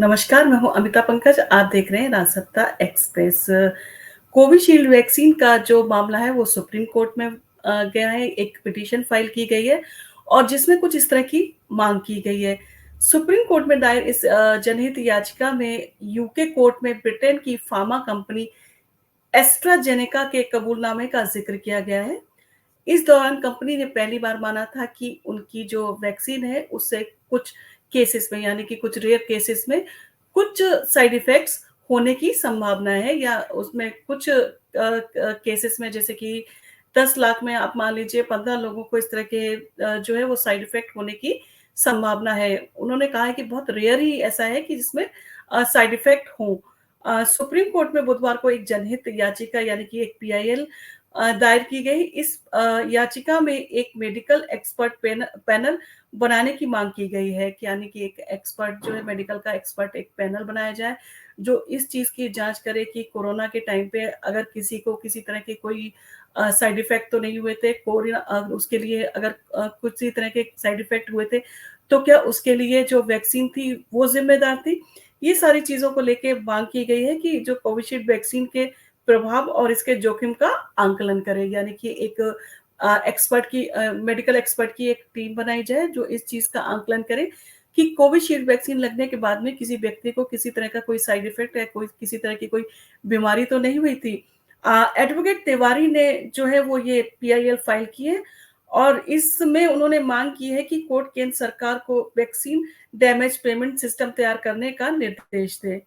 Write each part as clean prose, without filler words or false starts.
नमस्कार, मैं हूँ अमिता पंकज, आप देख रहे हैं राजसत्ता एक्सप्रेस। कोविशील्ड वैक्सीन का जो मामला है वो सुप्रीम कोर्ट में गया है, एक पिटीशन फाइल की गई है और जिसमें कुछ इस तरह की माँग की गई है। सुप्रीम कोर्ट में दायर इस जनहित याचिका में यूके कोर्ट में ब्रिटेन की फार्मा कंपनी एस्ट्राज़ेनेका के कबूलनामे का ज़िक्र किया गया है। इस दौरान कंपनी ने पहली बार माना था कि उनकी जो वैक्सीन है उससे कुछ केसेस में यानी कि कुछ रेयर केसेस में कुछ साइड इफेक्ट्स होने की संभावना है या उसमें कुछ केसेस में जैसे कि 10 लाख में आप मान लीजिए 15 लोगों को इस तरह के जो है वो साइड इफेक्ट होने की संभावना है। उन्होंने कहा है कि बहुत रेयर ही ऐसा है कि जिसमें साइड इफेक्ट हों। सुप्रीम कोर्ट में बुधवार को एक जनहित याचिका यानी कि एक पीआईएल दायर की गई। इस याचिका में एक मेडिकल एक्सपर्ट पैनल बनाने की मांग की गई है कि यानी कि एक एक्सपर्ट जो है मेडिकल का एक्सपर्ट एक पैनल बनाया जाए, जो इस चीज़ की जाँच करे कि कोरोना के टाइम पे अगर किसी को किसी तरह के कोई साइड इफ़ेक्ट तो नहीं हुए थे, उसके लिए अगर किसी तरह के साइड इफ़ेक्ट हुए थे, तो क्या उसके लिए जो वैक्सीन थी वो ज़िम्मेदार थी? ये सारी चीज़ों को लेके माँग की गई है कि जो कोविशील्ड वैक्सीन के प्रभाव और इसके जोखिम का आंकलन करे, यानी कि एक मेडिकल एक्सपर्ट की एक टीम बनाई जाए जो इस चीज़ का आंकलन करे कि कोविशील्ड वैक्सीन लगने के बाद में किसी व्यक्ति को किसी तरह का कोई साइड इफ़ेक्ट या कोई किसी तरह की कोई बीमारी तो नहीं हुई थी। एडवोकेट तिवारी ने जो है वो ये पीआईएल फाइल की है और इसमें उन्होंने माँग की है कि कोर्ट केंद्र सरकार को वैक्सीन डैमेज पेमेंट सिस्टम तैयार करने का निर्देश दे।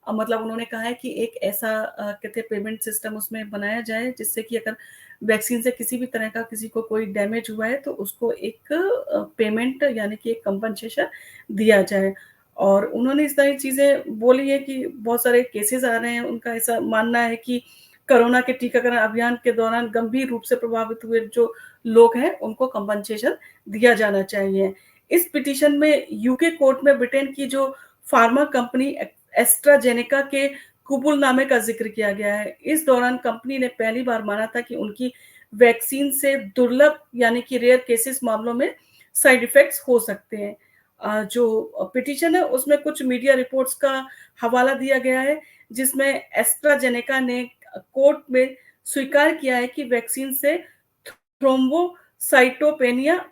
मतलब उन्होंने कहा है कि एक ऐसा कहते हैं पेमेंट सिस्टम उसमें बनाया जाए जिससे कि अगर वैक्सीन से किसी भी तरह का किसी को कोई डैमेज हुआ है तो उसको एक पेमेंट यानी कि एक कंपनसेशन दिया जाए। और उन्होंने इस तरह की चीज़ें बोली है कि बहुत सारे केसेज़ आ रहे हैं, उनका ऐसा मानना है कि कोरोना के टीकाकरण अभियान के दौरान गंभीर रूप से प्रभावित हुए जो लोग हैं, उनको कंपनसेशन दिया जाना चाहिए। इस पिटीशन में यूके कोर्ट में ब्रिटेन की जो फार्मा कंपनी एस्ट्राजेनेका के कबूलनामे का ज़िक्र किया गया है। इस दौरान कंपनी ने पहली बार माना था कि उनकी वैक्सीन से दुर्लभ यानी कि रेयर केसेस मामलों में साइड इफ़ेक्ट्स हो सकते हैं। जो पिटीशन है उसमें कुछ मीडिया रिपोर्ट्स का हवाला दिया गया है, जिसमें एस्ट्राजेनेका ने कोर्ट में स्वीकार किया है कि वैक्सीन से थ्रोम्बोसाइटोपेनिया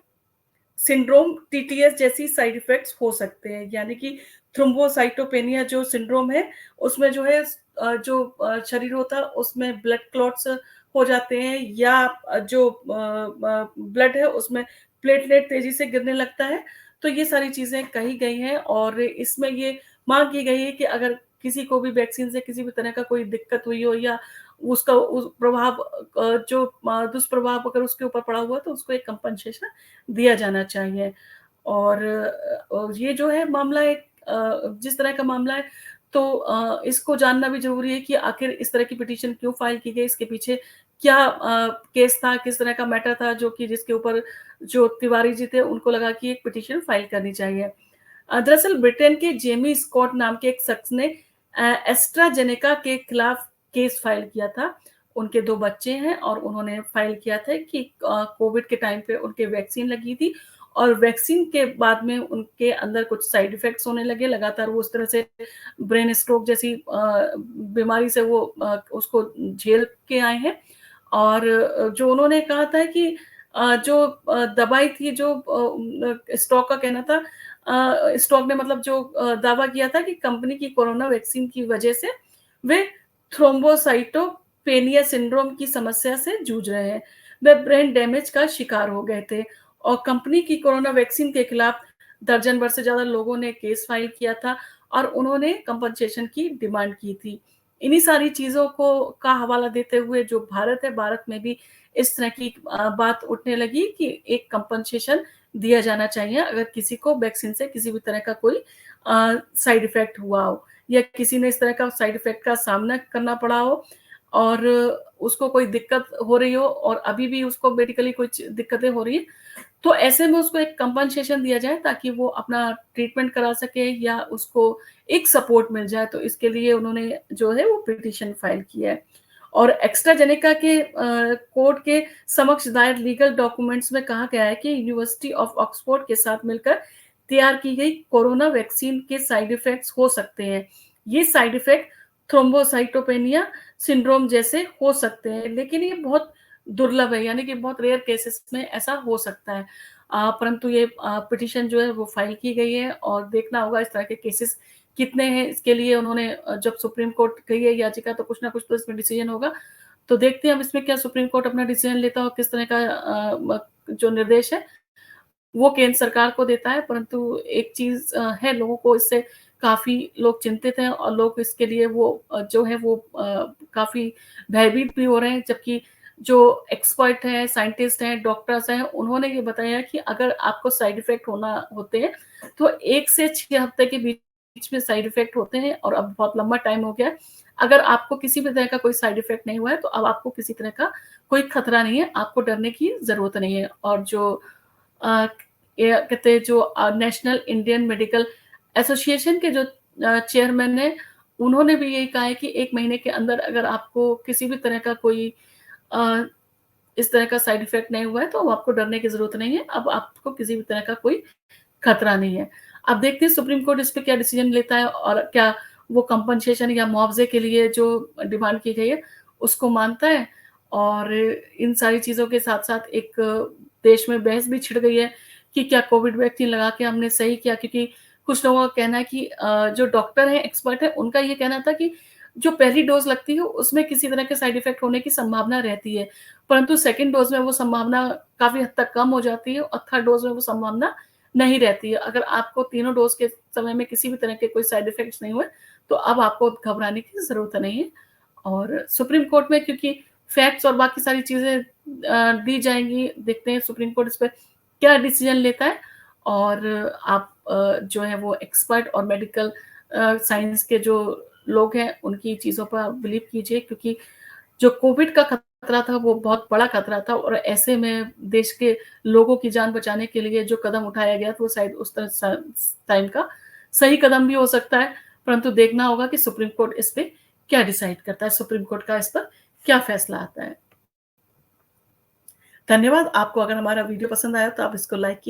सिंड्रोम टीटीएस जैसी साइड इफ़ेक्ट्स हो सकते हैं, यानी कि थ्रोम्बोसाइटोपेनिया जो सिंड्रोम है, उसमें जो है शरीर होता है उसमें ब्लड क्लॉट्स हो जाते हैं या ब्लड है उसमें प्लेटलेट तेज़ी से गिरने लगता है। तो ये सारी चीज़ें कही गई हैं और इसमें ये माँग की गई है कि अगर किसी को भी वैक्सीन से किसी भी तरह का कोई दिक्कत हुई हो या उसका उस प्रभाव दुष्प्रभाव अगर उसके ऊपर पड़ा हुआ है तो उसको एक कंपनसेशन दिया जाना चाहिए। और ये जो है मामला एक जिस तरह का मामला है तो इसको जानना भी ज़रूरी है कि आखिर इस तरह की पिटीशन क्यों फाइल की गई, इसके पीछे क्या केस था, किस तरह का मैटर था जो कि जिसके ऊपर जो तिवारी जी थे उनको लगा कि एक पिटीशन फाइल करनी चाहिए। दरअसल ब्रिटेन के जेमी स्कॉट नाम के एक शख्स ने एस्ट्राजेनेका के खिलाफ केस फाइल किया था। उनके 2 बच्चे हैं और उन्होंने फाइल किया था कि कोविड के टाइम पे उनके वैक्सीन लगी थी और वैक्सीन के बाद में उनके अंदर कुछ साइड इफ़ेक्ट्स होने लगे। लगातार वो उस तरह से ब्रेन स्ट्रोक जैसी बीमारी से वो उसको झेल के आए हैं और जो उन्होंने कहा था कि दवाई थी स्टॉक का कहना था स्टॉक ने मतलब दावा किया था कि कंपनी की कोरोना वैक्सीन की वजह से वे थ्रोम्बोसाइटोपेनिया सिंड्रोम की समस्या से जूझ रहे हैं। वे ब्रेन डैमेज का शिकार हो गए थे और कंपनी की कोरोना वैक्सीन के खिलाफ दर्जन भर से ज़्यादा लोगों ने केस फाइल किया था और उन्होंने कंपनसेशन की डिमांड की थी। इन्हीं सारी चीज़ों को का हवाला देते हुए जो भारत है, भारत में भी इस तरह की बात उठने लगी कि एक कंपनसेशन दिया जाना चाहिए अगर किसी को वैक्सीन से किसी भी तरह का कोई साइड इफ़ेक्ट हुआ हो या किसी ने इस तरह का साइड इफ़ेक्ट का सामना करना पड़ा हो और उसको कोई दिक्कत हो रही हो और अभी भी उसको मेडिकली कुछ दिक्कतें हो रही हैं, तो ऐसे में उसको एक कंपनसेशन दिया जाए ताकि वो अपना ट्रीटमेंट करा सके या उसको एक सपोर्ट मिल जाए। तो इसके लिए उन्होंने जो है वो पिटीशन फाइल किया है। और एस्ट्राजेनेका के कोर्ट के समक्ष दायर लीगल डॉक्यूमेंट्स में कहा गया है कि यूनिवर्सिटी ऑफ ऑक्सफोर्ड के साथ मिलकर तैयार की गई कोरोना वैक्सीन के साइड इफ़ेक्ट्स हो सकते हैं। ये साइड इफ़ेक्ट थ्रोम्बोसाइटोपेनिया सिंड्रोम जैसे हो सकते हैं, लेकिन ये बहुत दुर्लभ है, यानी कि बहुत रेयर केसेस में ऐसा हो सकता है। परंतु ये पिटीशन जो है वो फाइल की गई है और देखना होगा इस तरह के केसेस कितने हैं। इसके लिए उन्होंने जब सुप्रीम कोर्ट गई है याचिका, तो कुछ ना कुछ तो इसमें डिसीजन होगा। तो देखते हैं अब इसमें क्या सुप्रीम कोर्ट अपना डिसीजन लेता है और किस तरह का जो निर्देश है वो केंद्र सरकार को देता है। परंतु एक चीज़ है, लोगों को इससे काफ़ी लोग चिंतित हैं और लोग इसके लिए वो जो है वो काफ़ी भयभीत भी हो रहे हैं। जबकि जो एक्सपर्ट हैं, साइंटिस्ट हैं, डॉक्टर्स हैं, उन्होंने ये बताया कि अगर आपको साइड इफ़ेक्ट होते हैं, तो 1 से 6 हफ्ते के बीच में साइड इफ़ेक्ट होते हैं और अब बहुत लंबा टाइम हो गया है। अगर आपको किसी भी तरह का कोई साइड इफ़ेक्ट नहीं हुआ है, तो अब आपको किसी तरह का कोई खतरा नहीं है, आपको डरने की ज़रूरत नहीं है। और जो अ, ये कहते हैं जो नेशनल इंडियन मेडिकल एसोसिएशन के जो चेयरमैन हैं, उन्होंने भी यही कहा है कि 1 महीने के अंदर अगर आपको किसी भी तरह का कोई अ, इस तरह का साइड इफ़ेक्ट नहीं हुआ है, तो अब आपको डरने की ज़रूरत नहीं है। अब आपको किसी भी तरह का कोई खतरा नहीं है। अब देखते हैं सुप्रीम कोर्ट इस पे क्या डिसीज़न लेता है और क्या वो कंपनसेशन या मुआवज़े के लिए जो डिमांड की गई है, उसको मानता है। और इन सारी चीज़ों के साथ-साथ एक देश में बहस भी छिड़ गई है कि क्या कोविड वैक्सीन लगा के हमने सही किया? क्योंकि कुछ लोगों का कहना है कि जो डॉक्टर हैं, एक्सपर्ट हैं, उनका ये कहना था कि जो पहली डोज़ लगती है, उसमें किसी तरह के साइड इफ़ेक्ट होने की संभावना रहती है। परंतु सेकंड डोज़ में वो संभावना काफ़ी हद तक कम हो जाती है और थर्ड डोज़ में वो संभावना नहीं रहती है। अगर आपको तीनों डोज़ के समय में किसी भी तरह के कोई साइड इफ़ेक्ट्स नहीं हुए, तो अब आपको घबराने की ज़रूरत नहीं है। और सुप्रीम कोर्ट में क्योंकि फैक्ट्स और बाकी सारी चीज़ें दी जाएँगी, देखते हैं सुप्रीम कोर्ट इस पे क्या डिसीज़न लेता है। और आप जो है वो एक्सपर्ट और मेडिकल साइंस के जो लोग हैं, उनकी चीज़ों पर आप बिलीव कीजिए, क्योंकि जो कोविड का खतरा था वो बहुत बड़ा खतरा था और ऐसे में देश के लोगों की जान बचाने के लिए जो कदम उठाया गया था वो शायद उस तरह टाइम का सही कदम भी हो सकता है। परंतु देखना होगा कि सुप्रीम कोर्ट इस पे क्या डिसाइड करता है, सुप्रीम कोर्ट का इस पर क्या फैसला आता है। धन्यवाद। आपको अगर हमारा वीडियो पसंद आया तो आप इसको लाइक कीजिए।